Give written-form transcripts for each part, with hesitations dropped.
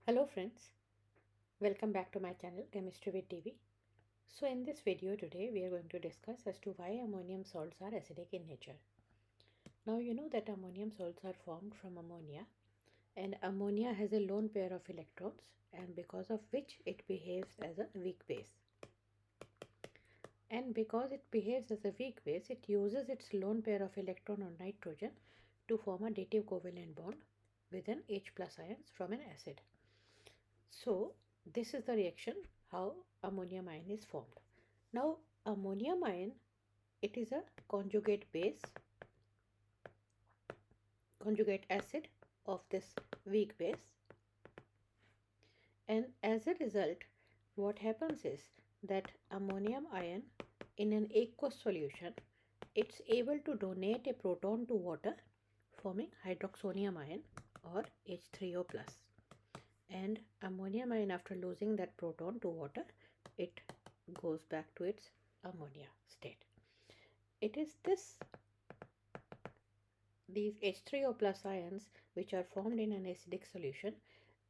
Hello friends, welcome back to my channel Chemistry with TV. So in this video today we are going to discuss as to why ammonium salts are acidic in nature. Now you know that ammonium salts are formed from ammonia, and ammonia has a lone pair of electrons, and because of which it behaves as a weak base. And because it behaves as a weak base, it uses its lone pair of electron on nitrogen to form a dative covalent bond with an H plus ions from an acid. So this is the reaction how ammonium ion is formed. Now ammonium ion, it is a conjugate acid of this weak base, and as a result what happens is that ammonium ion in an aqueous solution, it's able to donate a proton to water forming hydroxonium ion or H3O plus. And ammonium ion, after losing that proton to water, it goes back to its ammonia state. It is these H3O plus ions which are formed in an acidic solution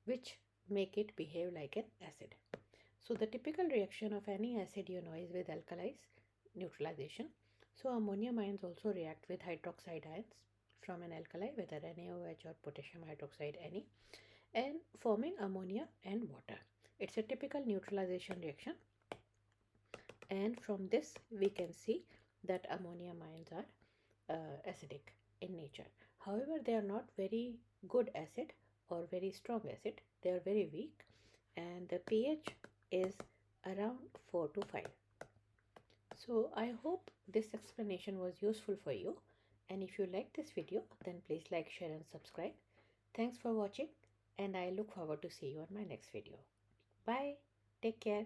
which make it behave like an acid. So the typical reaction of any acid is with alkalis neutralization. So ammonium ions also react with hydroxide ions from an alkali, whether NaOH or potassium hydroxide Ne, and forming ammonia and water. It's a typical neutralization reaction, and from this we can see that ammonium ions are acidic in nature. However, they are not very good acid or very strong acid. They are very weak, and the pH is around 4 to 5. So I hope this explanation was useful for you, and if you like this video then please like, share and subscribe. Thanks for watching, and I look forward to see you on my next video. Bye. Take care.